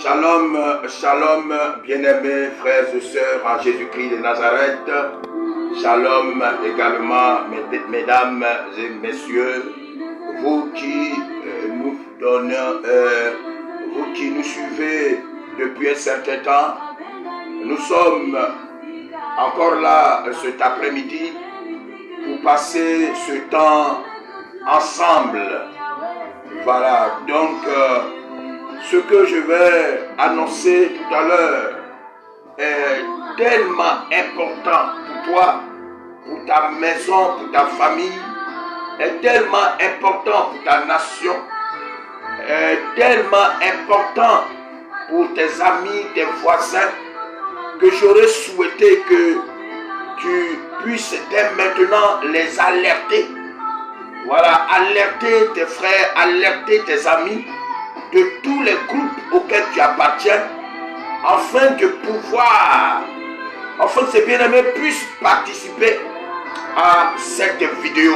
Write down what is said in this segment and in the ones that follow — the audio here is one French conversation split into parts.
Shalom, shalom, bien-aimés frères et sœurs en Jésus-Christ de Nazareth. Shalom également, mesdames et messieurs, vous qui nous donnez, vous qui nous suivez depuis un certain temps. Nous sommes encore là cet après-midi pour passer ce temps ensemble. Voilà, donc ce que je vais annoncer tout à l'heure est tellement important pour toi, pour ta maison, pour ta famille, est tellement important pour ta nation, est tellement important pour tes amis, tes voisins, que j'aurais souhaité que tu puisses dès maintenant les alerter. Voilà, alerter tes frères, alerter tes amis de tous les groupes auxquels tu appartiens, afin de pouvoir, afin que ces bien-aimés puissent participer à cette vidéo.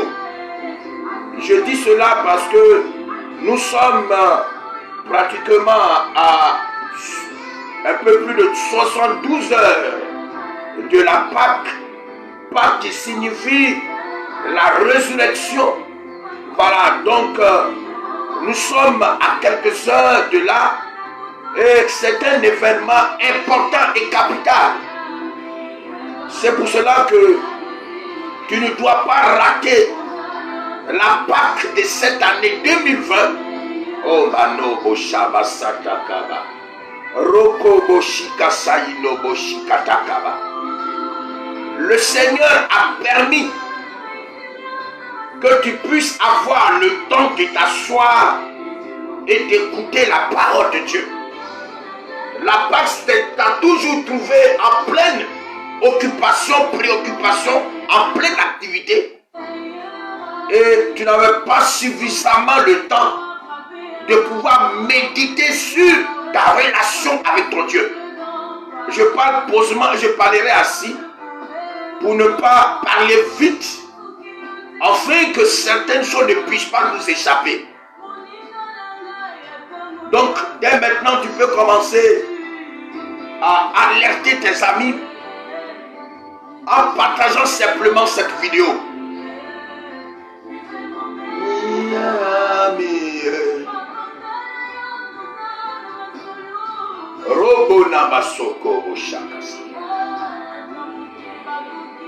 Je dis cela parce que nous sommes pratiquement à un peu plus de 72 heures de la Pâque qui signifie la résurrection. Voilà, donc nous sommes à quelques heures de là et c'est un événement important et capital. C'est pour cela que tu ne dois pas rater la Pâque de cette année 2020. Oh mano boshaba satakaba. Roko boshika saino boshika takaba. Le Seigneur a permis que tu puisses avoir le temps de t'asseoir et d'écouter la parole de Dieu. La Pâque t'a toujours trouvé en pleine occupation, préoccupation, en pleine activité. Et tu n'avais pas suffisamment le temps de pouvoir méditer sur ta relation avec ton Dieu. Je parle posément, je parlerai assis pour ne pas parler vite, afin que certaines choses ne puissent pas nous échapper. Donc, dès maintenant, tu peux commencer à alerter tes amis en partageant simplement cette vidéo.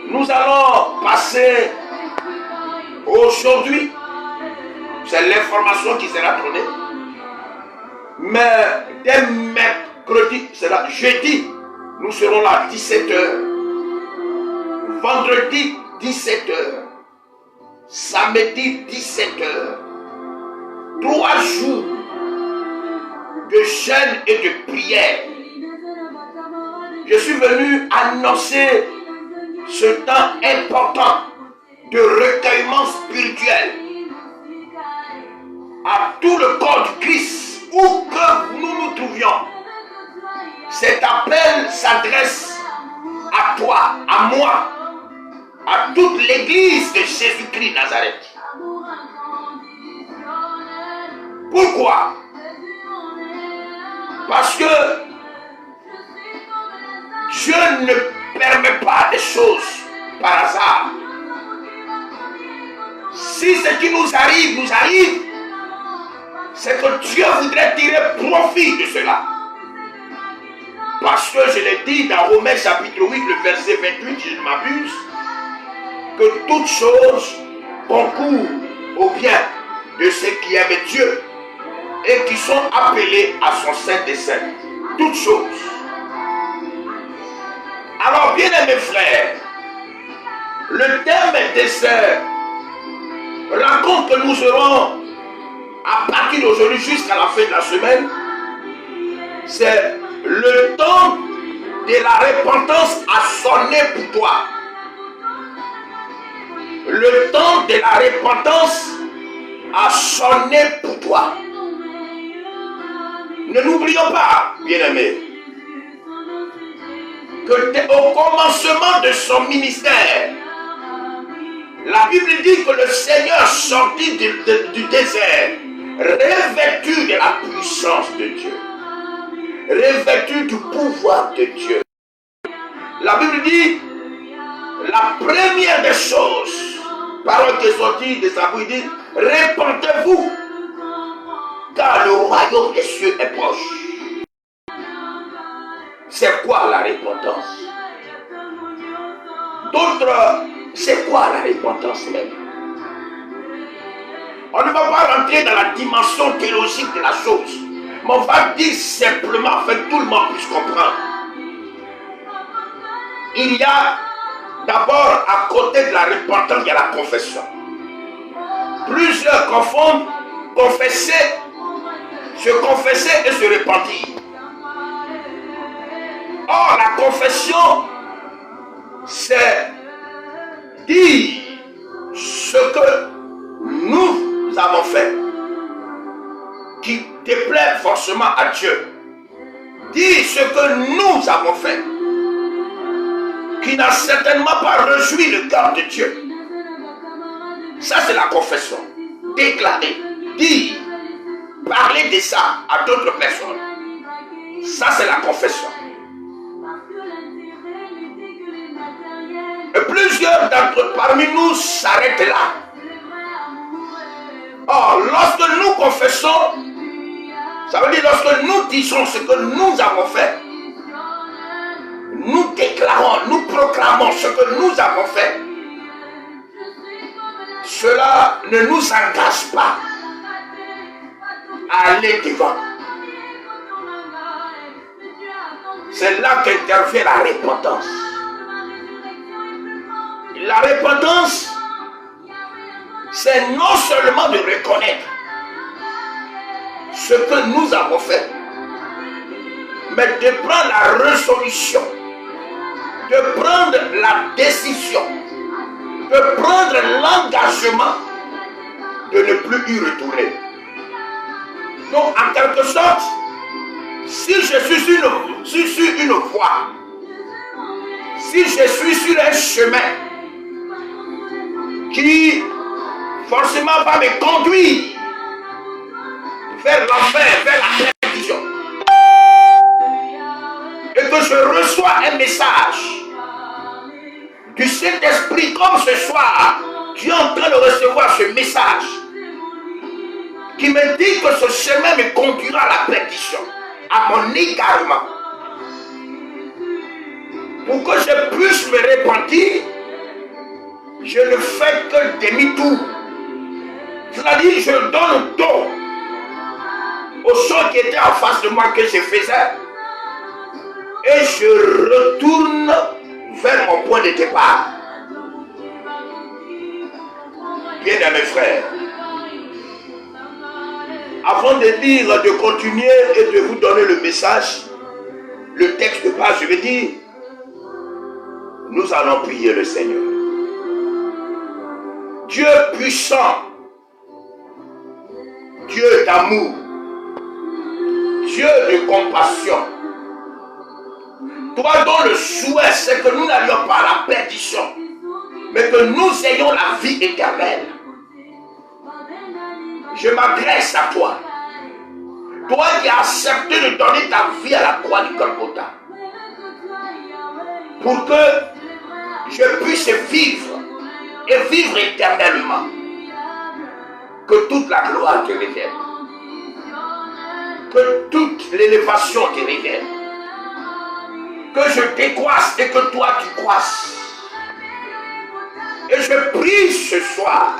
Nous allons passer aujourd'hui, c'est l'information qui sera donnée, mais dès mercredi, c'est jeudi, nous serons là à 17h, vendredi 17h, samedi 17h, 3 jours de jeûne et de prière. Je suis venu annoncer ce temps important de recueillement spirituel à tout le corps du Christ, où que nous nous trouvions. Cet appel s'adresse à toi, à moi, à toute l'église de Jésus-Christ Nazareth. Pourquoi? Parce que Dieu ne permet pas des choses par hasard. Si ce qui nous arrive, c'est que Dieu voudrait tirer profit de cela. Parce que je l'ai dit dans Romains chapitre 8, le verset 28, si je ne m'abuse, que toutes choses concourent au bien de ceux qui aiment Dieu et qui sont appelés à son saint dessein. Toutes choses. Alors, bien aimés frères, le thème de cette rencontre que nous aurons à partir d'aujourd'hui jusqu'à la fin de la semaine, c'est le temps de la repentance a sonné pour toi. Le temps de la repentance a sonné pour toi. Ne n'oublions pas, bien-aimés, que au commencement de son ministère, la Bible dit que le Seigneur sortit du désert, revêtu de la puissance de Dieu. revêtus du pouvoir de Dieu. La Bible dit, la première des choses, parole qui est sortie de sa bouche, il dit, répentez-vous, car le royaume des cieux est proche. C'est quoi la repentance? D'autres, c'est quoi la repentance même? On ne va pas rentrer dans la dimension théologique de la chose, mais on va dire simplement, afin que tout le monde puisse comprendre. Il y a d'abord, à côté de la repentance, il y a la confession. Plusieurs confondent confesser, se confesser et se repentir. Or, la confession, c'est dire ce que nous avons fait, qui déplaît forcément à Dieu. Dire ce que nous avons fait, qui n'a certainement pas réjoui le cœur de Dieu. Ça, c'est la confession. Déclarer, dire, parler de ça à d'autres personnes. Ça, c'est la confession. Et plusieurs parmi nous s'arrêtent là. Or, lorsque nous confessons, ça veut dire lorsque nous disons ce que nous avons fait, nous déclarons, nous proclamons ce que nous avons fait, cela ne nous engage pas à aller devant. C'est là qu'intervient la repentance. La repentance, c'est non seulement de reconnaître ce que nous avons fait, mais de prendre la résolution, de prendre la décision, de prendre l'engagement de ne plus y retourner. Donc, en quelque sorte, si je suis sur une voie, si je suis sur un chemin qui forcément va me conduire vers l'enfer, vers la perdition, et que je reçois un message du Saint-Esprit, comme ce soir, tu es en train de recevoir ce message qui me dit que ce chemin me conduira à la perdition, à mon égarement. Pour que je puisse me repentir, je ne fais que demi-tour. C'est-à-dire, je donne le dos aux choses qui étaient en face de moi que je faisais, et je retourne vers mon point de départ. Bien-aimés frères, avant de lire, de continuer et de vous donner le message, le texte de base, je vais dire, nous allons prier le Seigneur. Dieu puissant, Dieu d'amour, Dieu de compassion, toi dont le souhait c'est que nous n'allions pas à la perdition, mais que nous ayons la vie éternelle. Je m'adresse à toi. Toi qui as accepté de donner ta vie à la croix du Golgotha, pour que je puisse vivre et vivre éternellement. Que toute la gloire te revienne. Que toute l'élévation te revienne. Que je décroisse et que toi tu croisses. Et je prie ce soir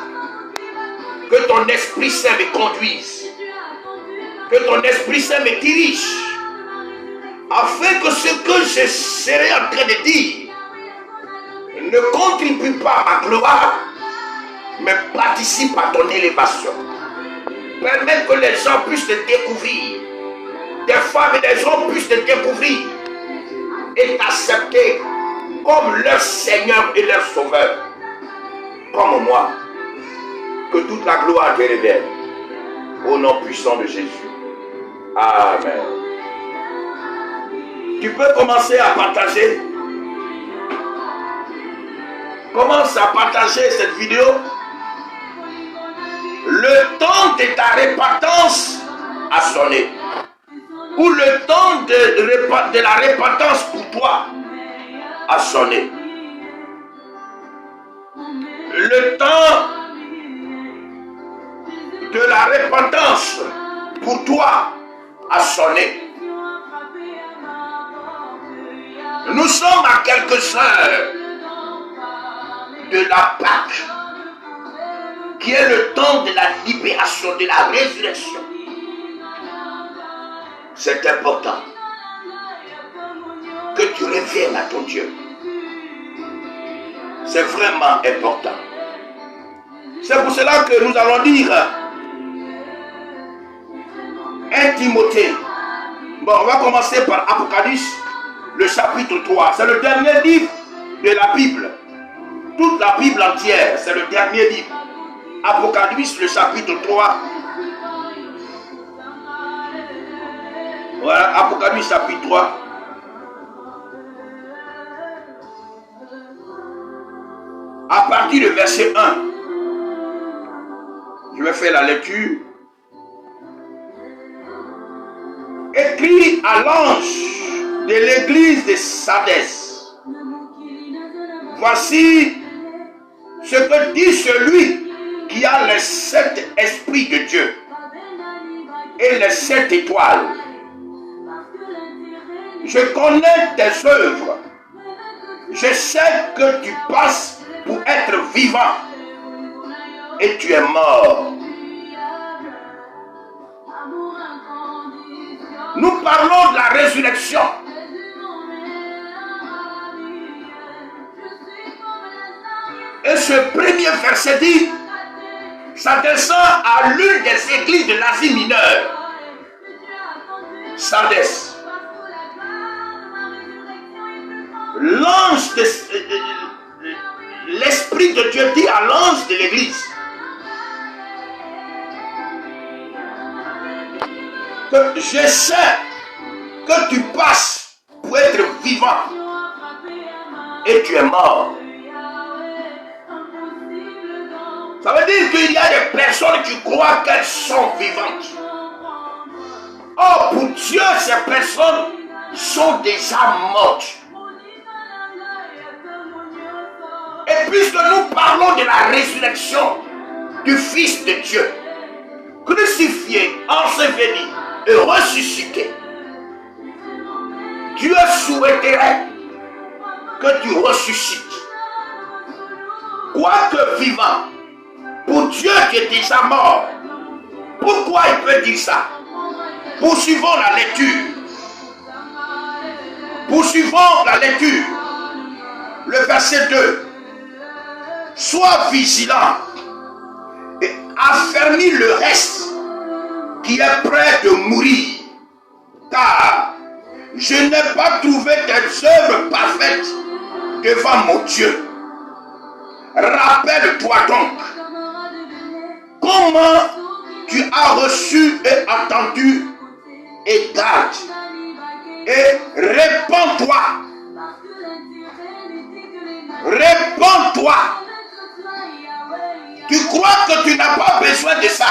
que ton Esprit Saint me conduise, que ton Esprit Saint me dirige, afin que ce que je serai en train de dire ne contribue pas à ma gloire, mais participe à ton élévation. Permets que les gens puissent te découvrir, des femmes et des hommes puissent te découvrir et t'accepter comme leur Seigneur et leur Sauveur, comme moi. Que toute la gloire te révèle, au nom puissant de Jésus. Amen. Tu peux commencer à partager. Commence à partager cette vidéo. Le temps de ta repentance a sonné. Ou le temps de la repentance pour toi a sonné. Le temps de la repentance pour toi a sonné. Nous sommes à quelques heures de la Pâque, qui est le temps de la libération, de la résurrection. C'est important que tu reviennes à ton Dieu. C'est vraiment important. C'est pour cela que nous allons lire 1 Timothée. Bon, on va commencer par Apocalypse, le chapitre 3. C'est le dernier livre de la Bible. Toute la Bible entière, c'est le dernier livre. Apocalypse, le chapitre 3. Voilà, Apocalypse, chapitre 3. À partir du verset 1, je vais faire la lecture. Écrit à l'ange de l'église de Sardis. Voici ce que dit celui qui a les 7 esprits de Dieu et les 7 étoiles. Je connais tes œuvres. Je sais que tu passes pour être vivant et tu es mort. Nous parlons de la résurrection. Et ce premier verset dit, ça descend à l'une des églises de l'Asie mineure. Sardis. L'ange de l'Esprit de Dieu dit à l'ange de l'église que je sais que tu passes pour être vivant et tu es mort. Ça veut dire qu'il y a des personnes qui croient qu'elles sont vivantes. Or, pour Dieu, ces personnes sont déjà mortes. Et puisque nous parlons de la résurrection du Fils de Dieu, crucifié, enseveli et ressuscité, Dieu souhaiterait que tu ressuscites. Quoique vivant, pour Dieu qui est déjà mort. Pourquoi il peut dire ça? Poursuivons la lecture. Poursuivons la lecture. Le verset 2. Sois vigilant et affermis le reste qui est prêt de mourir. Car je n'ai pas trouvé tes œuvres parfaites devant mon Dieu. Rappelle-toi donc comment tu as reçu et entendu et garde. Et répands-toi. Répands-toi. Tu crois que tu n'as pas besoin de ça.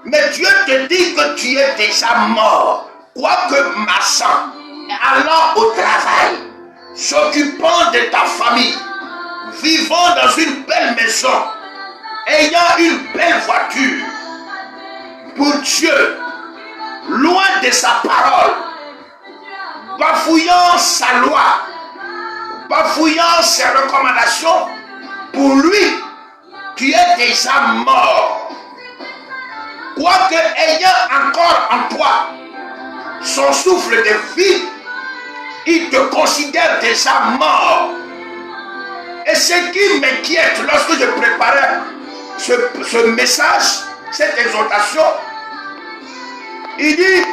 Mais Dieu te dit que tu es déjà mort. Quoique marchant, allant au travail, s'occupant de ta famille, vivant dans une belle maison, ayant une belle voiture, pour Dieu, loin de sa parole, bafouillant sa loi, bafouillant ses recommandations, pour lui, tu es déjà mort. Quoique ayant encore en toi son souffle de vie, il te considère déjà mort. Et ce qui m'inquiète lorsque je préparais ce message, cette exhortation, il dit,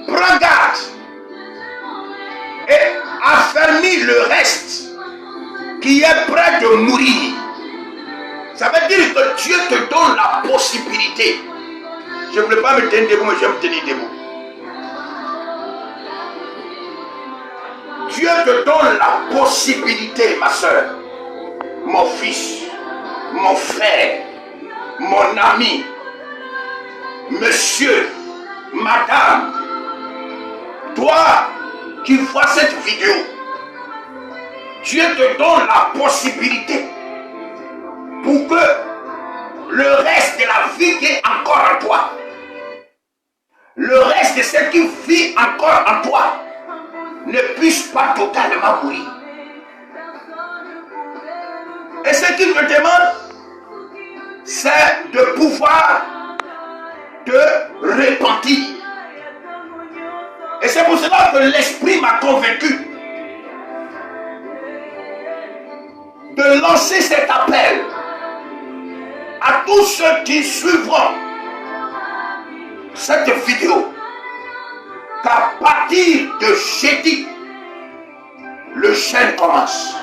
prends garde et affermis le reste qui est prêt de mourir. Ça veut dire que Dieu te donne la possibilité. Je ne voulais pas me tenir debout, mais je vais me tenir debout. Dieu te donne la possibilité, ma soeur, mon fils, mon frère, mon ami, monsieur, madame, toi qui vois cette vidéo, Dieu te donne la possibilité pour que le reste de la vie qui est encore en toi, le reste de ce qui vit encore en toi, ne puisse pas totalement mourir. Et ce qu'il te demande, c'est de pouvoir te repentir. Et c'est pour cela que l'Esprit m'a convaincu de lancer cet appel à tous ceux qui suivront cette vidéo, qu'à partir de jeudi, le jeûne commence.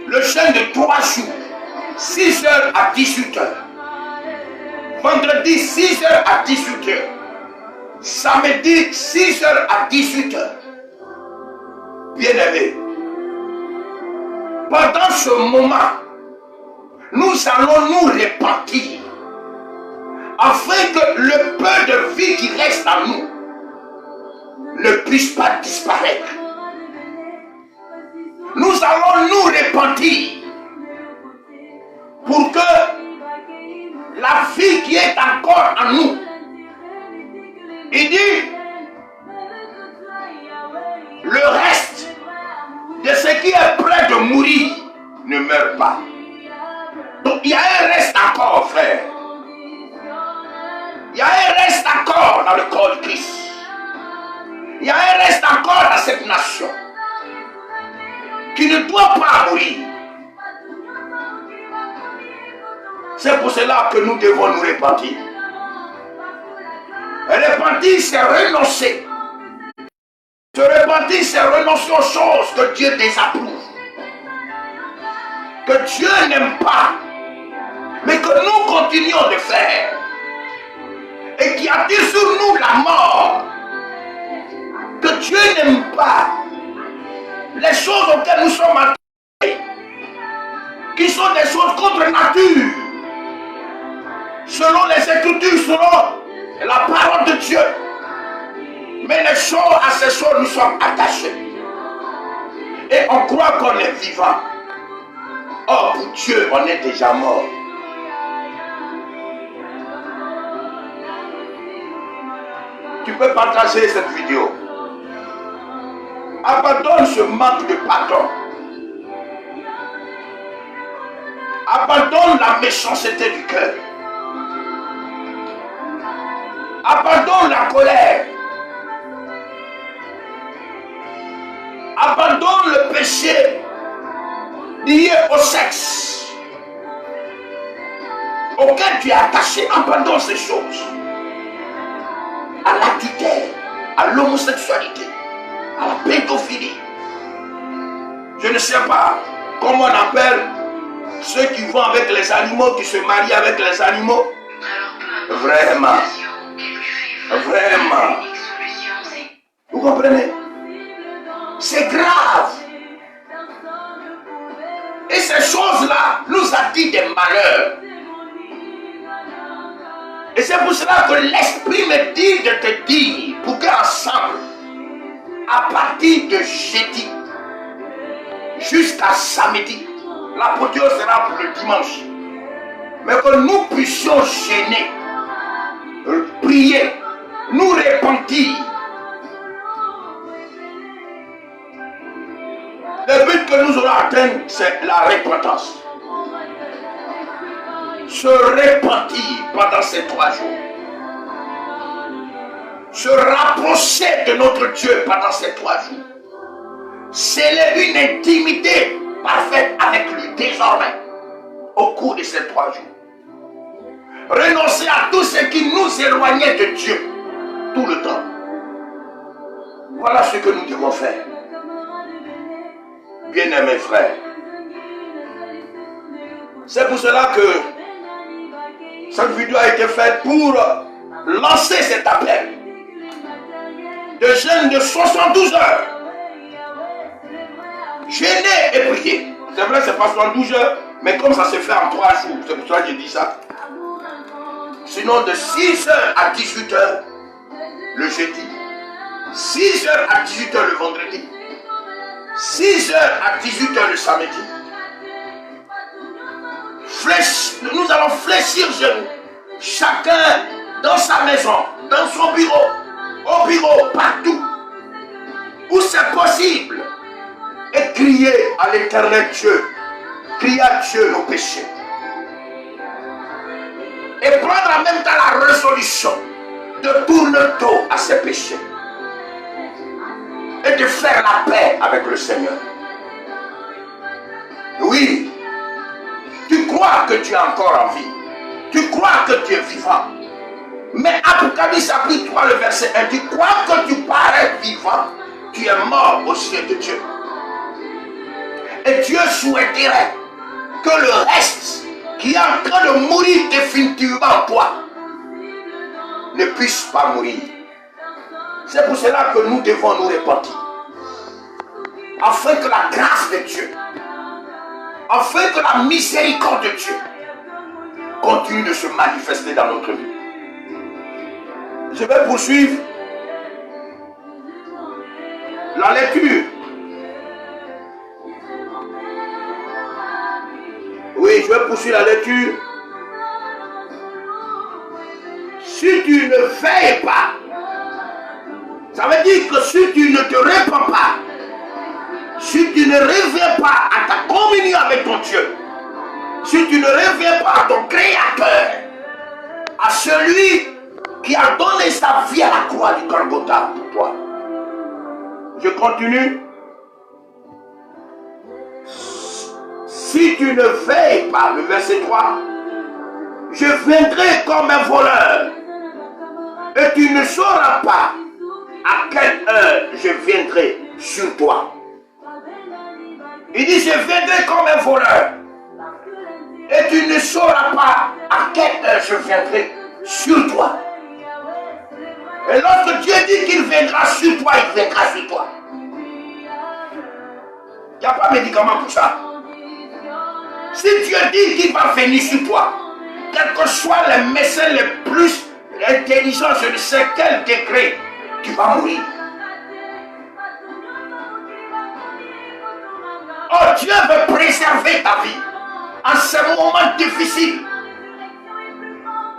Le jeûne de 3 jours, 6h à 18h. Vendredi, 6h à 18h. Samedi, 6h à 18h. Bien-aimés, pendant ce moment, nous allons nous repentir afin que le peu de vie qui reste en nous ne puisse pas disparaître. Nous allons nous repentir pour que la vie qui est encore en nous, il dit, le reste de ce qui est près de mourir ne meurt pas. Donc il y a un reste encore, frère. Il y a un reste encore dans le corps de Christ. Il y a un reste encore dans cette nation qui ne doit pas mourir. C'est pour cela que nous devons nous repentir. Et repentir, c'est renoncer. Se repentir, c'est renoncer aux choses que Dieu désapprouve, que Dieu n'aime pas, mais que nous continuons de faire, et qui attire sur nous la mort, que Dieu n'aime pas. Les choses auxquelles nous sommes attirés, qui sont des choses contre nature, selon les Écritures, selon la parole de Dieu. Mais les choses, à ces choses, nous sommes attachés. Et on croit qu'on est vivant. Or, pour Dieu, on est déjà mort. Tu peux partager cette vidéo. Abandonne ce manque de pardon. Abandonne la méchanceté du cœur. Abandonne la colère. Abandonne le péché lié au sexe auquel tu es attaché. Abandonne ces choses. À l'adultère, à l'homosexualité, à la pédophilie. Je ne sais pas comment on appelle ceux qui vont avec les animaux, qui se marient avec les animaux. Vraiment. Vraiment. Vous comprenez? C'est grave. Et ces choses-là nous attirent des malheurs. Et c'est pour cela que l'Esprit me dit de te dire, pour qu'ensemble, à partir de jeudi jusqu'à samedi, l'apôtre sera pour le dimanche, mais que nous puissions gêner, prier, nous repentir. Le but que nous aurons atteint, c'est la repentance. Se repentir pendant ces 3 jours. Se rapprocher de notre Dieu pendant ces 3 jours. Sceller une intimité parfaite avec lui désormais au cours de ces 3 jours. Renoncer à tout ce qui nous éloignait de Dieu tout le temps. Voilà ce que nous devons faire. Bien-aimés frères, c'est pour cela que cette vidéo a été faite pour lancer cet appel de jeûne de 72 heures. Jeûner et prier. C'est vrai, c'est pas 72 heures, mais comme ça se fait en 3 jours, c'est pour cela que je dis ça. Sinon de 6 heures à 18 heures le jeudi, 6 heures à 18 heures le vendredi, 6 heures à 18 heures le samedi. Nous allons fléchir genoux, chacun dans sa maison, dans son bureau, au bureau, partout, où c'est possible, et crier à l'éternel Dieu, crier à Dieu nos péchés. Et prendre en même temps la résolution de tourner le dos à ses péchés et de faire la paix avec le Seigneur. Oui, tu crois que tu es encore en vie, tu crois que tu es vivant, mais Apocalypse chapitre 3 le verset 1, tu crois que tu parais vivant, tu es mort aux yeux de Dieu. Et Dieu souhaiterait que le reste qui est en train de mourir définitivement en toi ne puisse pas mourir. C'est pour cela que nous devons nous repentir, afin que la grâce de Dieu, afin que la miséricorde de Dieu continue de se manifester dans notre vie. Je vais poursuivre la lecture. Oui, je vais poursuivre la lecture. Si tu ne veilles pas, ça veut dire que si tu ne te répands pas, si tu ne reviens pas à ta communion avec ton Dieu, si tu ne reviens pas à ton Créateur, à celui qui a donné sa vie à la croix du Golgotha pour toi. Je continue. Si tu ne veilles pas, le verset 3, je viendrai comme un voleur et tu ne sauras pas à quelle heure je viendrai sur toi. Il dit, je viendrai comme un voleur et tu ne sauras pas à quelle heure je viendrai sur toi. Et lorsque Dieu dit qu'il viendra sur toi, il viendra sur toi. Il n'y a pas de médicament pour ça. Si Dieu dit qu'il va venir sur toi, quels que soient les médecins les plus intelligents, je ne sais quel degré, tu vas mourir. Oh, Dieu veut préserver ta vie en ces moments difficiles.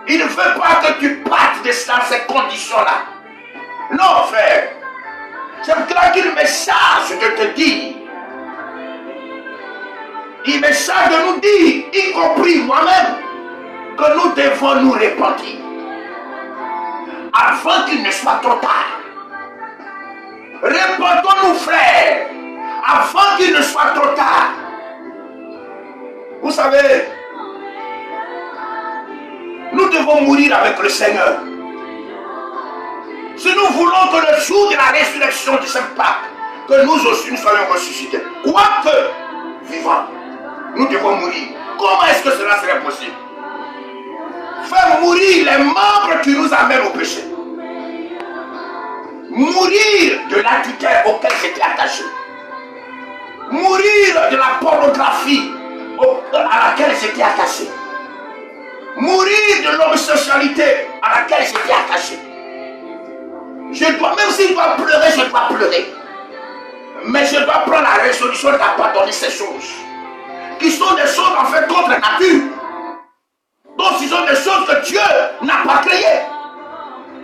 Il ne veut pas que tu partes dans ces conditions-là. Non, frère. C'est pour cela qu'il me charge de te dire. Il me charge de nous dire, y compris moi-même, que nous devons nous repentir avant qu'il ne soit trop tard. Repentons-nous, frères, avant qu'il ne soit trop tard. Vous savez, nous devons mourir avec le Seigneur. Si nous voulons que le jour de la résurrection de Saint Pâques, que nous aussi nous soyons ressuscités, quoique vivants, nous devons mourir. Comment est-ce que cela serait possible? Faire mourir les membres qui nous amènent au péché. Mourir de l'adultère auquel j'étais attaché. Mourir de la pornographie à laquelle j'étais attaché. Mourir de l'homosexualité à laquelle j'étais attaché. Je dois, même si je dois pleurer, je dois pleurer. Mais je dois prendre la résolution d'abandonner ces choses. Qui sont des choses en fait contre la nature. Donc ce sont des choses que Dieu n'a pas créées.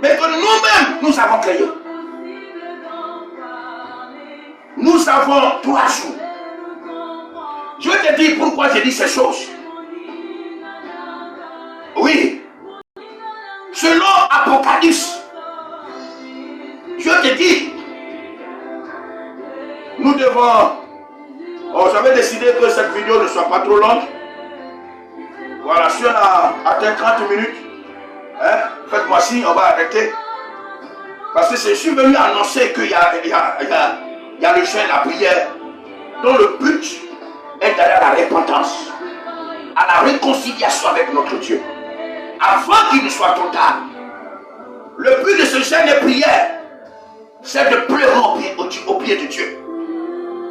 Mais que nous-mêmes, nous avons créées. Nous avons 3 jours. Je vais te dire pourquoi j'ai dit ces choses. Oui. Selon Apocalypse, je te dis, nous devons... Oh, j'avais décidé que cette vidéo ne soit pas trop longue. Voilà, si on a atteint 30 minutes, hein, faites-moi signe, on va arrêter. Parce que je suis venu annoncer qu'il y a le jeûne, la prière, dont le but est d'aller à la repentance, à la réconciliation avec notre Dieu. Avant qu'il ne soit trop tard. Le but de ce jeûne et prière, c'est de pleurer au pied de Dieu,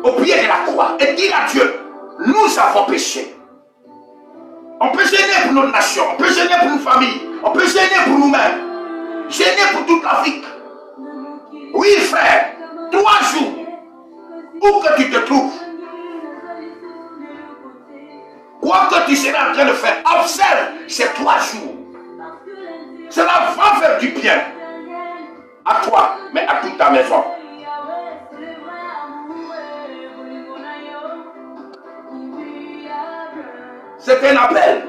au pied de la croix, et dire à Dieu, nous avons péché. On peut gêner pour notre nation, on peut gêner pour nos familles, On peut gêner pour nous-mêmes. Gêner pour toute l'Afrique. Oui, frère. 3 jours. Où que tu te trouves. Quoi que tu seras en train de faire, observe ces 3 jours. Cela va faire du bien. À toi, mais à toute ta maison. C'est un appel.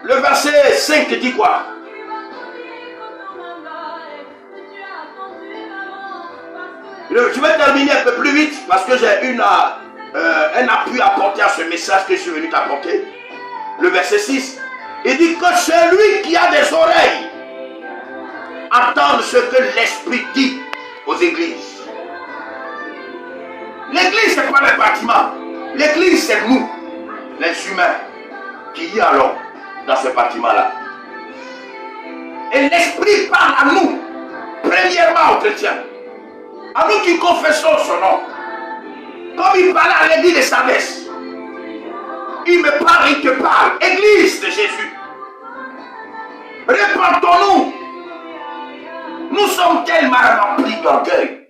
Le verset 5 dit quoi? Je vais terminer un peu plus vite parce que j'ai un appui à apporter à ce message que je suis venu t'apporter. Le verset 6, il dit que celui qui a des oreilles entende ce que l'Esprit dit aux églises. L'église, c'est pas le bâtiment. L'église, c'est nous, les humains, qui y allons dans ce bâtiment-là. Et l'Esprit parle à nous, premièrement aux chrétiens. À nous qui confessons son nom. Comme il parlait à l'église de Sardes. Il me parle, il te parle. Église de Jésus. Répentons-nous. Nous sommes tellement remplis d'orgueil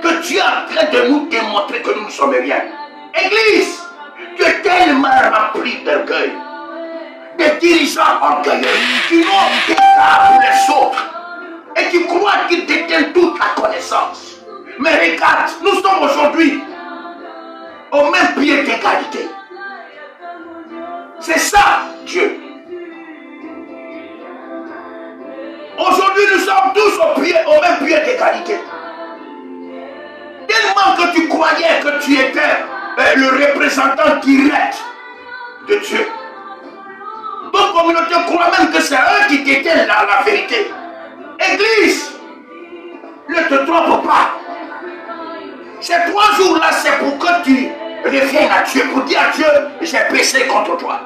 que Dieu est en train de nous démontrer que nous ne sommes rien. Église, tu es tellement rempli d'orgueil. Des dirigeants orgueilleux qui n'ont qu'égard pour les autres et qui croient qu'ils détiennent toute la connaissance. Mais regarde, nous sommes aujourd'hui au même pied d'égalité. C'est ça, Dieu. Aujourd'hui, nous sommes tous au même pied d'égalité. Tellement que tu croyais que tu étais le représentant direct de Dieu. D'autres communautés croient même que c'est eux qui détiennent la vérité. Église, ne te trompe pas. Ces 3 jours-là, c'est pour que tu reviennes à Dieu, pour dire à Dieu, j'ai péché contre toi.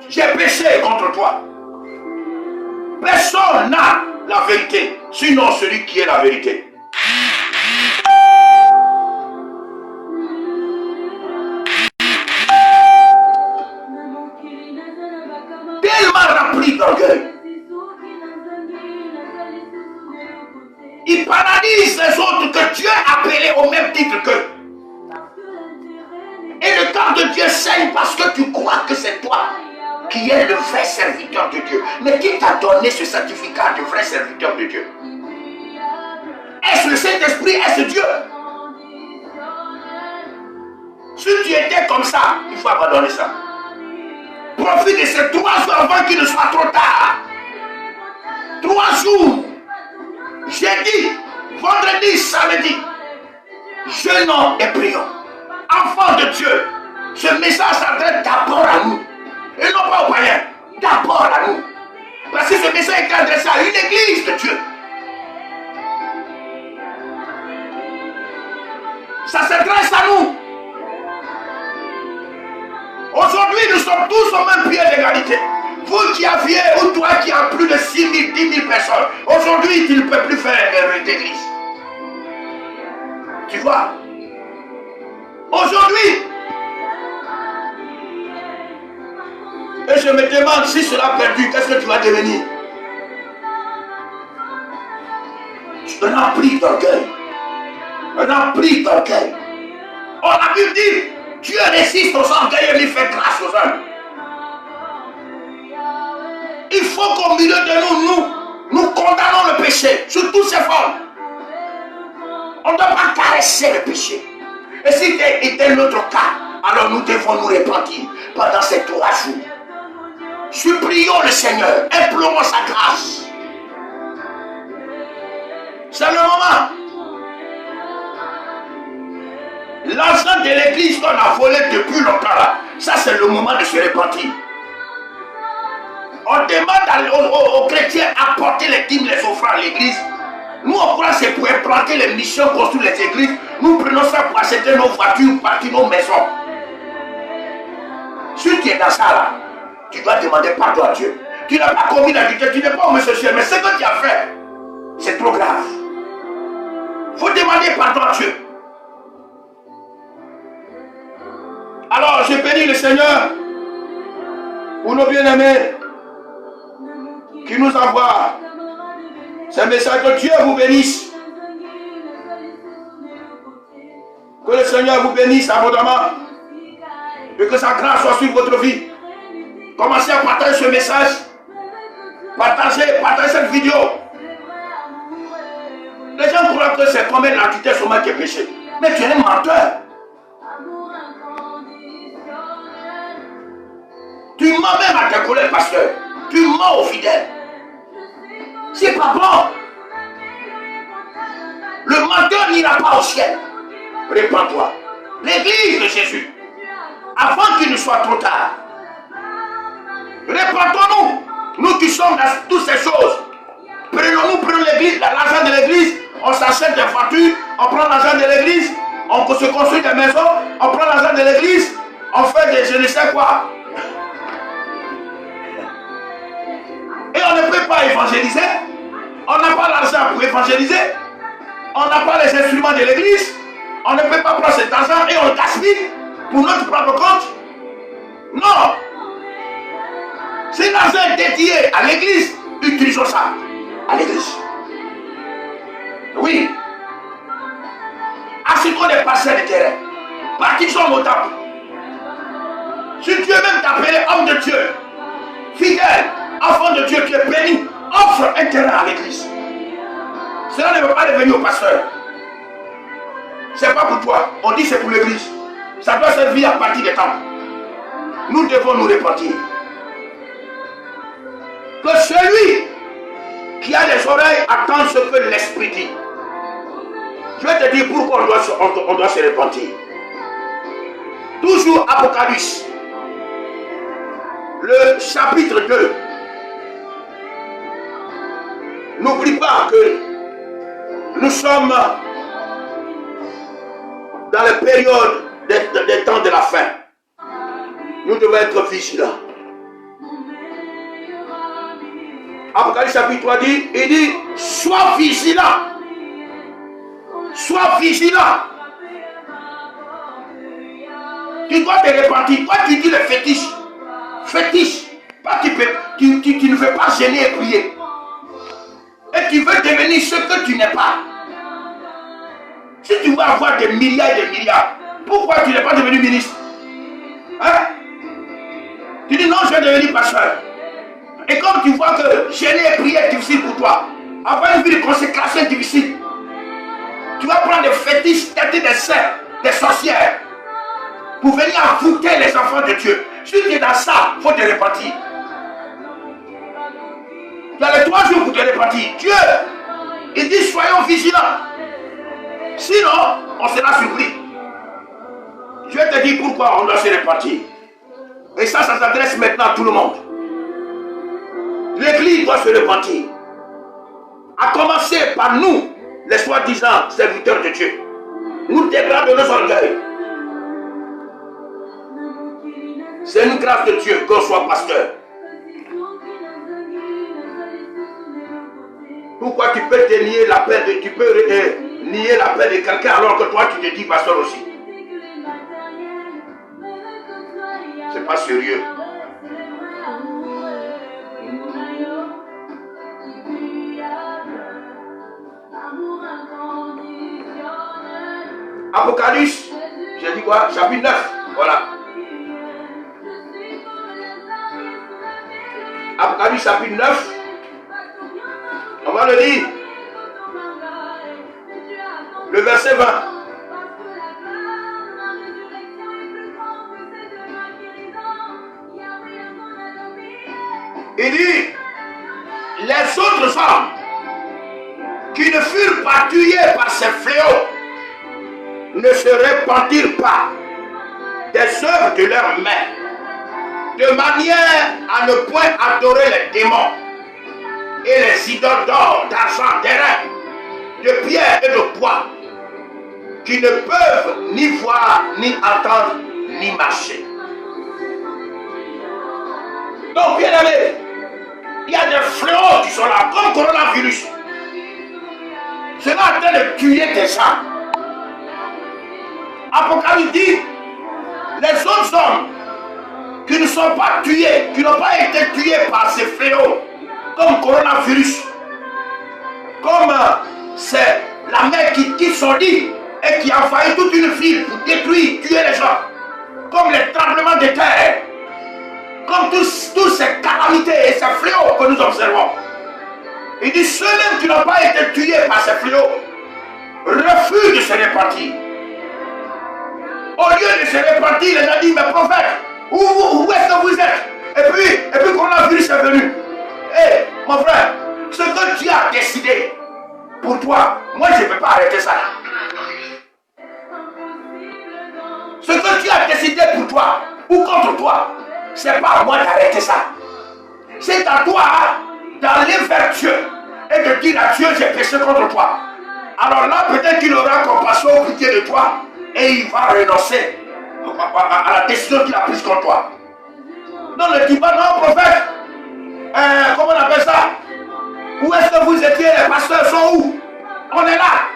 J'ai péché contre toi. Personne n'a la vérité, sinon celui qui est la vérité. Tellement rempli d'orgueil. Il paradise les autres que Dieu a appelés au même titre qu'eux. Et le temps de Dieu saigne parce que tu crois que c'est toi qui es le vrai serviteur de Dieu. Mais qui t'a donné ce certificat de vrai serviteur de Dieu? Est-ce le Saint-Esprit? Est-ce Dieu? Si tu étais comme ça, il faut abandonner ça. Profite de ces 3 jours avant qu'il ne soit trop tard. 3 jours. Jeudi, vendredi, samedi. Jeûnons et prions. Enfants de Dieu, ce message s'adresse d'abord à nous. Et non pas aux païens. D'abord à nous. Parce que ce message est adressé à une église de Dieu. Ça s'adresse à nous. Aujourd'hui, nous sommes tous au même pied d'égalité. Vous qui aviez, ou toi qui as plus de 6 000, 10 000 personnes, aujourd'hui, tu ne peux plus faire d'église. Tu vois? Aujourd'hui, et je me demande si cela a perdu, qu'est-ce que tu vas devenir? Rempli d'orgueil. Rempli d'orgueil. Oh, la Bible dit, Dieu résiste aux orgueils et il fait grâce aux hommes. Il faut qu'au milieu de nous condamnons le péché sous toutes ses formes. On ne doit pas caresser le péché. Et si c'était notre cas, alors nous devons nous repentir pendant ces 3 jours. Supplions le Seigneur, implorons sa grâce. C'est le moment. L'argent de l'église qu'on a volé depuis longtemps là, ça c'est le moment de se repentir. On demande aux chrétiens à porter les dîmes, les offrandes à l'église. Nous on croit que c'est pour implanter les missions, construire les églises. Nous prenons ça pour acheter nos voitures, partir nos maisons. Si tu es dans ça là, tu dois demander pardon à Dieu. Tu n'as pas commis l'adultère, tu n'es pas homosexuel, mais ce que tu as fait, C'est trop grave. Il faut demander pardon à Dieu. Alors, je bénis le Seigneur pour nos bien-aimés qui nous envoient ces messages. Que Dieu vous bénisse. Que le Seigneur vous bénisse abondamment et que sa grâce soit sur votre vie. Commencez à partager ce message. Partagez cette vidéo. Les gens croient que c'est comme une entité seulement qui est péché. Mais tu es un menteur. Tu mens même à tes collègues pasteurs. Tu mens aux fidèles. C'est pas bon. Le menteur n'ira pas au ciel. Répands-toi. L'église de Jésus. Avant qu'il ne soit trop tard. Répandons-nous. Nous qui sommes dans toutes ces choses. Prenons l'église, l'argent de l'église. On s'achète des voitures. On prend l'argent de l'église. On se construit des maisons. On prend l'argent de l'église. On fait des je ne sais quoi. Et on ne peut pas évangéliser. On n'a pas l'argent pour évangéliser. On n'a pas les instruments de l'église. On ne peut pas prendre cet argent et on le gaspille pour notre propre compte. Non. Si l'argent est dédié à l'église, utilisons ça à l'église. Oui. Achetons des parcelles de terrain. Bâtissons nos temples. Si Dieu même t'appelle homme de Dieu, fidèle, enfant de Dieu qui est béni, offre un terrain à l'église. Cela ne veut pas devenir au pasteur. C'est pas pour toi. On dit c'est pour l'église. Ça doit servir à partir des temples. Nous devons nous repentir. Que celui qui a les oreilles attend ce que l'esprit dit. Je vais te dire pourquoi on doit se repentir. Toujours Apocalypse. Le chapitre 2. N'oublie pas que nous sommes dans la période des temps de la fin. Nous devons être vigilants. Apocalypse chapitre 3 dit, il dit, sois vigilant. Sois vigilant. Tu dois te repentir. Toi, tu dis le fétiche. Fétiche. Pas tu ne veux pas gêner et prier. Et tu veux devenir ce que tu n'es pas. Si tu veux avoir des milliards et des milliards, pourquoi tu n'es pas devenu ministre? Hein? Tu dis non, je vais devenir pasteur. Et comme tu vois que gêner et prier est difficile pour toi, avoir une vie de consécration difficile, tu vas prendre des fétiches, têter des saints, des sorcières, pour venir affouter les enfants de Dieu. Si tu es dans ça, il faut te repentir. Tu as les 3 jours pour te repentir. Dieu, il dit soyons vigilants. Sinon, on sera surpris. Je vais te dire pourquoi on doit se repentir. Et ça s'adresse maintenant à tout le monde. L'église doit se repentir. À commencer par nous, les soi-disant serviteurs de Dieu. Nous dégradons nos orgueils. C'est une grâce de Dieu qu'on soit pasteur. Pourquoi tu peux te nier l'appel de, tu peux nier l'appel de quelqu'un alors que toi tu te dis pasteur aussi? C'est pas sérieux. Apocalypse, j'ai dit quoi? Chapitre 9, voilà. Apocalypse chapitre 9, on va le lire. Le verset 20. Il dit, les autres hommes qui ne furent pas tués par ces fléaux ne se repentirent pas des œuvres de leurs mains, de manière à ne point adorer les démons et les idoles d'or, d'argent, d'airain, de pierre et de bois, qui ne peuvent ni voir, ni entendre, ni marcher. Donc, bien aimé, il y a des fléaux qui sont là, comme coronavirus. sera en train de tuer des gens. Apocalypse dit, les autres hommes qui ne sont pas tués, qui n'ont pas été tués par ces fléaux, comme coronavirus, comme c'est la mer qui quitte son lit et qui a envahi toute une ville pour détruire, tuer les gens, comme les tremblements de terre, comme toutes ces calamités et ces fléaux que nous observons. Il dit, ceux-mêmes qui n'ont pas été tués par ces fléaux refusent de se répartir. Au lieu de se répartir, il a dit, mais prophète, où est-ce que vous êtes? Et puis coronavirus est venu. Hé, mon frère, ce que Dieu a décidé pour toi, moi je ne peux pas arrêter ça. Ce que Dieu a décidé pour toi ou contre toi, c'est pas à moi d'arrêter ça. C'est à toi d'aller vers Dieu et de dire à Dieu, j'ai péché contre toi. Alors là, peut-être qu'il aura compassion au pitié de toi et il va renoncer à la décision qu'il a prise contre toi. Non, ne dis pas non, prophète. Comment on appelle ça? Où est-ce que vous étiez? Les pasteurs sont où? On est là.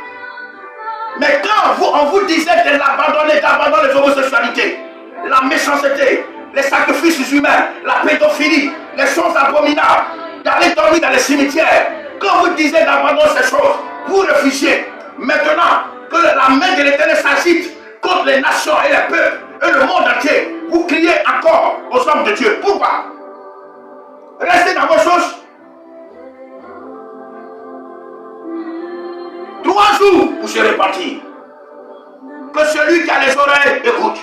Mais quand on vous disait d'abandonner les homosexualités, la méchanceté, les sacrifices humains, la pédophilie, les choses abominables, d'aller dormir dans les cimetières, quand vous disiez d'abandonner ces choses, vous refusiez. Maintenant que la main de l'Éternel s'agite contre les nations et les peuples et le monde entier, vous criez encore aux hommes de Dieu. Pourquoi? Restez dans vos choses. 3 jours pour se répartir. Que celui qui a les oreilles écoute.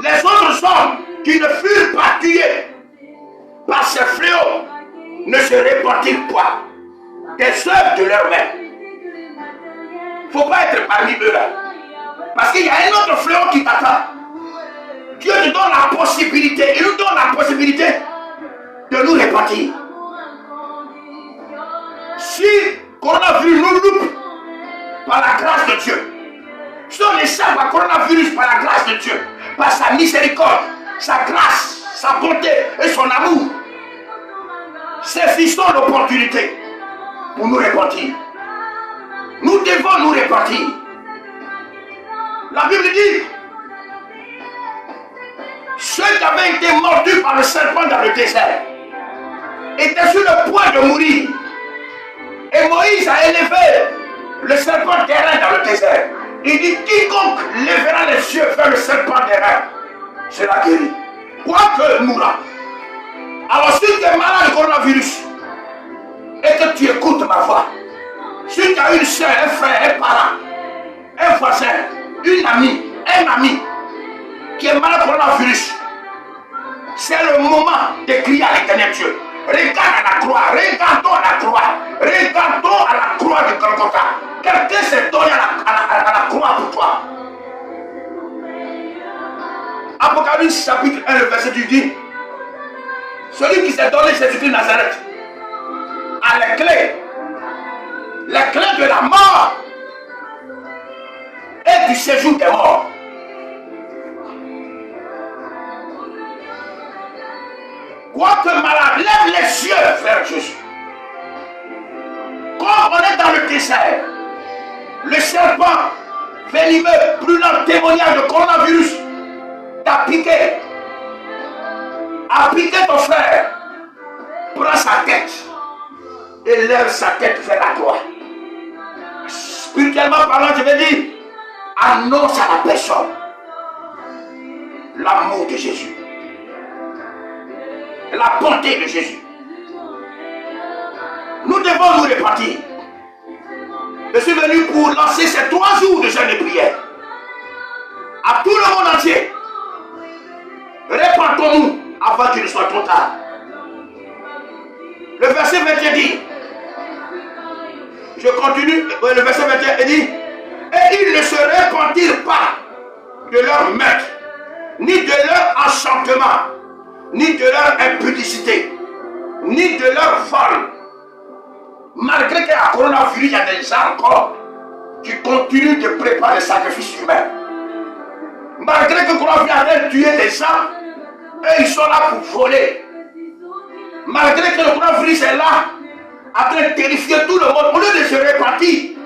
Les autres hommes qui ne furent pas tués par ces fléaux ne se répartirent pas des œuvres de leurs mains. Il ne faut pas être parmi eux là. Parce qu'il y a un autre fléau qui t'attend. Dieu te donne la possibilité, il nous donne la possibilité de nous répartir. Si coronavirus nous loupe par la grâce de Dieu, si on échappe à coronavirus par la grâce de Dieu, par sa miséricorde, sa grâce, sa bonté et son amour, saisissons l'opportunité pour nous répartir. Nous devons nous répartir. La Bible dit, ceux qui avaient été mordus par le serpent dans le désert étaient sur le point de mourir. Et Moïse a élevé le serpent d'airain dans le désert. Il dit, quiconque lèvera les yeux vers le serpent d'airain sera guéri. Quoique mourra. Alors si tu es malade de coronavirus et que tu écoutes ma voix, si tu as une soeur, un frère, un parent, un voisin, une amie, un ami qui est malade de coronavirus, c'est le moment de crier à l'Éternel Dieu. Regarde à la croix, regardons à la croix, regardons à la croix de Golgotha. Quelqu'un s'est donné à la croix pour toi. Apocalypse chapitre 1, le verset 10 dit, celui qui s'est donné Jésus-Christ de Nazareth a les clés de la mort et du séjour des morts. Quoique malade, lève les yeux vers Jésus. Quand on est dans le désert, le serpent venimeux, brûlant témoignage de coronavirus, t'a piqué ton frère. Prends sa tête et lève sa tête vers la croix. Spirituellement parlant, je vais dire, annonce à la personne l'amour de Jésus, la bonté de Jésus. Nous devons nous répartir. Je suis venu pour lancer ces 3 jours de jeûne et prière à tout le monde entier. Répandons-nous avant qu'il ne soit trop tard. Le verset 21 dit, je continue, le verset 21 dit, et ils ne se repentirent pas de leur meurtre, ni de leur enchantement, ni de leur impudicité, ni de leur vol. Malgré qu'à coronavirus, il y a des gens encore qui continuent de préparer les sacrifices humains. Malgré que le coronavirus a tué des gens, et ils sont là pour voler. Malgré que le coronavirus est là, en train de terrifier tout le monde. Au lieu de se répartir,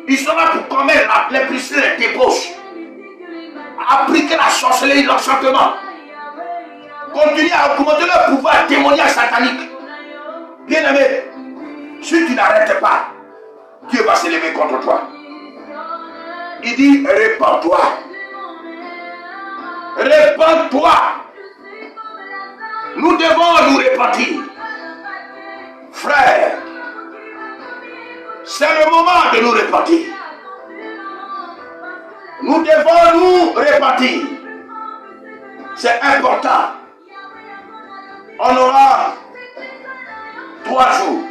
il sera pour commettre les plus les débauches. Appliquer la sorcellerie, l'enchantement. Continuer à augmenter le pouvoir démoniaque satanique. Bien aimé, si tu n'arrêtes pas, Dieu va s'élever contre toi. Il dit, répands-toi. Répands-toi. Nous devons nous repentir. Frères, c'est le moment de nous repentir. Nous devons nous repentir. C'est important. On aura 3 jours.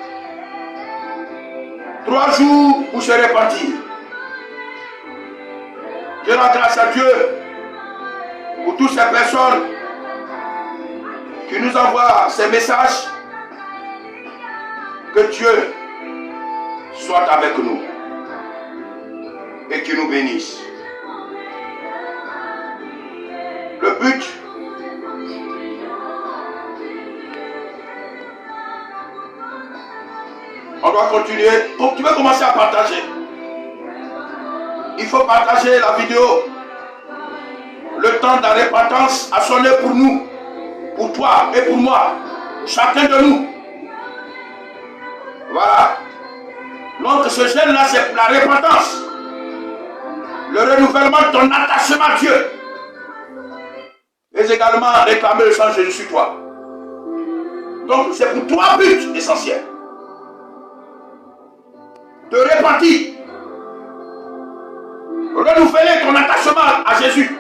3 jours pour se repentir. Je rends grâce à Dieu pour toutes ces personnes qui nous envoient ces messages. Que Dieu soit avec nous et qu'il nous bénisse. Le but, on doit continuer. Donc, tu veux commencer à partager. Il faut partager la vidéo. Le temps de la repentance a sonné pour nous, pour toi et pour moi, chacun de nous. Voilà. Donc ce jeûne-là, c'est pour la repentance. Le renouvellement de ton attachement à Dieu. Et également réclamer le sang de Jésus sur toi. Donc c'est pour 3 buts essentiels. Te repentir. Renouveler ton attachement à Jésus.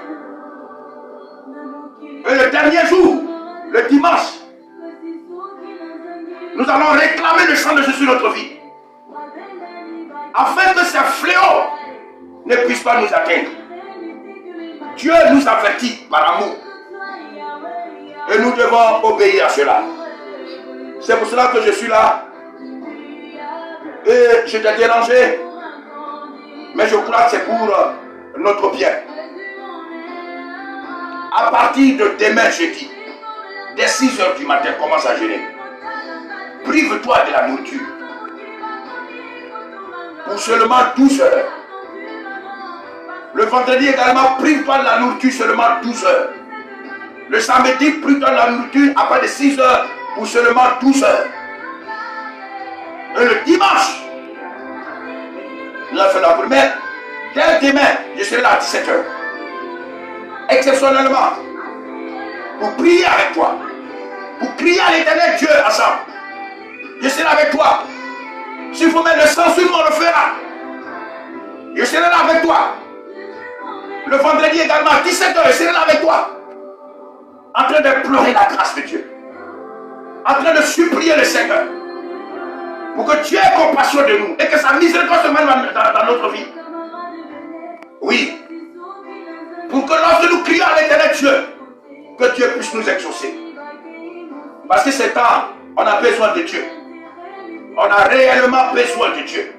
Et le dernier jour, le dimanche, nous allons réclamer le sang de Jésus sur notre vie. Afin que ces fléaux ne puissent pas nous atteindre. Dieu nous avertit par amour. Et nous devons obéir à cela. C'est pour cela que je suis là. Et je t'ai dérangé. Mais je crois que c'est pour notre bien. À partir de demain jeudi, dès 6 h du matin, commence à jeûner. Prive-toi de la nourriture. Pour seulement 12 heures. Le vendredi également, prive-toi de la nourriture seulement 12 heures. Le samedi, prive-toi de la nourriture à partir de 6 heures pour seulement 12 heures. Et le dimanche, nous avons fait la première. Dès demain, je serai là à 17 heures. Exceptionnellement, pour prier avec toi, pour crier à l'Éternel Dieu ensemble. Je serai avec toi. S'il faut mettre le sang sur moi, on le fera. Je serai là avec toi. Le vendredi également, à 17 h, je serai là avec toi. En train de pleurer la grâce de Dieu. En train de supplier le Seigneur. Pour que Dieu ait compassion de nous. Et que sa miséricorde se mène dans notre vie. Oui. Pour que lorsque nous crions à l'Éternel Dieu, que Dieu puisse nous exaucer. Parce que c'est temps, on a besoin de Dieu. On a réellement besoin de Dieu.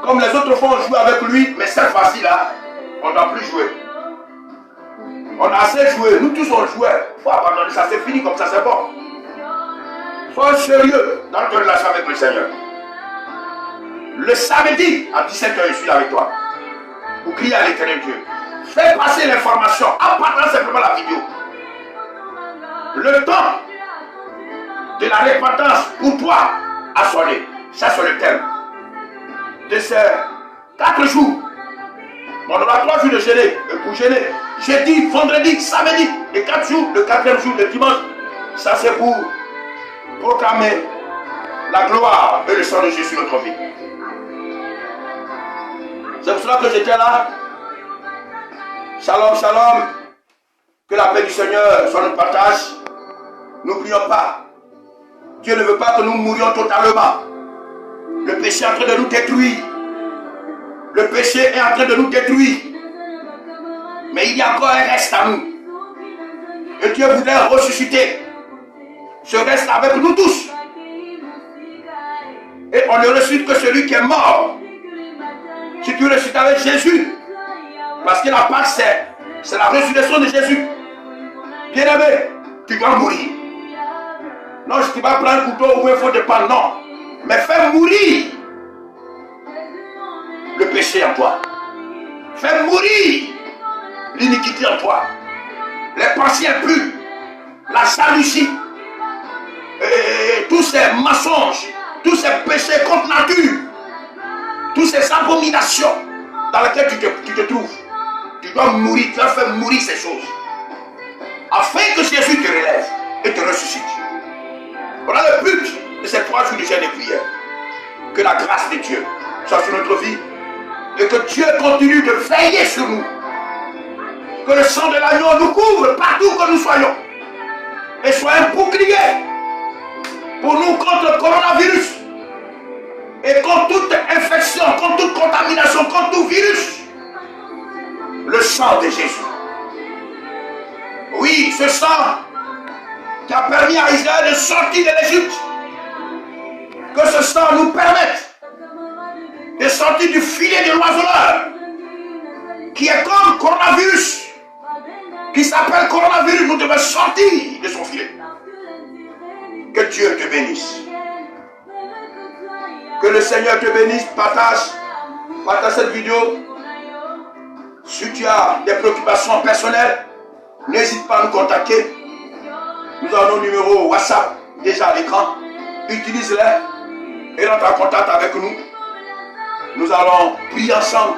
Comme les autres fois on joue avec lui, mais cette fois-ci là, on ne doit plus jouer. On a assez joué, nous tous on jouait. Il faut abandonner ça, c'est fini comme ça, c'est bon. Sois sérieux dans ta relation avec le Seigneur. Le samedi à 17 h, je suis avec toi. Pour crier à l'Éternel Dieu. Fais passer l'information en partant simplement la vidéo. Le temps de la repentance pour toi a sonné. Ça c'est le thème de ces 4 jours. On aura 3 jours de jeûner. Et pour jeûner, jeudi, vendredi, samedi et 4 jours. Le 4e jour, le dimanche. Ça c'est pour proclamer la gloire et le sang de Jésus sur notre vie. C'est pour cela que j'étais là. Shalom, shalom. Que la paix du Seigneur soit notre partage. N'oublions pas. Dieu ne veut pas que nous mourions totalement. Le péché est en train de nous détruire. Le péché est en train de nous détruire. Mais il y a encore un reste à nous. Et Dieu voudrait ressusciter ce reste avec nous tous. Et on ne ressuscite que celui qui est mort. Si tu ressuscites avec Jésus, parce que la Pâque c'est la résurrection de Jésus. Bien-aimé, tu dois mourir. Non, je ne vais pas prendre un couteau ou un faux de pan, non. Mais fais mourir le péché en toi. Fais mourir l'iniquité en toi. Les pensées impures, la jalousie, et tous ces mensonges, tous ces péchés contre nature, toutes ces abominations dans lesquelles tu te trouves. Tu dois mourir, tu dois faire mourir ces choses. Afin que Jésus te relève et te ressuscite. Voilà le but de ces 3 jours de jeûne et prière. Que la grâce de Dieu soit sur notre vie et que Dieu continue de veiller sur nous. Que le sang de l'agneau nous couvre partout que nous soyons et soit un bouclier pour nous contre le coronavirus et contre toute infection, contre toute contamination, contre tout virus. Le sang de Jésus. Oui, ce sang qui a permis à Israël de sortir de l'Égypte. Que ce sang nous permette de sortir du filet de l'oiseleur qui est comme coronavirus, qui s'appelle coronavirus. Nous devons sortir de son filet. Que Dieu te bénisse. Que le Seigneur te bénisse. Partage cette vidéo. Si tu as des préoccupations personnelles, n'hésite pas à nous contacter. Nous avons nos numéros WhatsApp déjà à l'écran. Utilise-les et rentre en contact avec nous. Nous allons prier ensemble.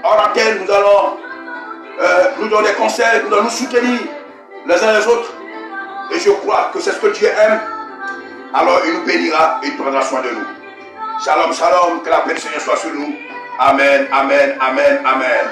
Hors antenne, nous allons nous donner des conseils, nous allons nous soutenir les uns les autres. Et je crois que c'est ce que Dieu aime. Alors il nous bénira et il prendra soin de nous. Shalom, shalom, que la paix du Seigneur soit sur nous. Amen, amen, amen, amen.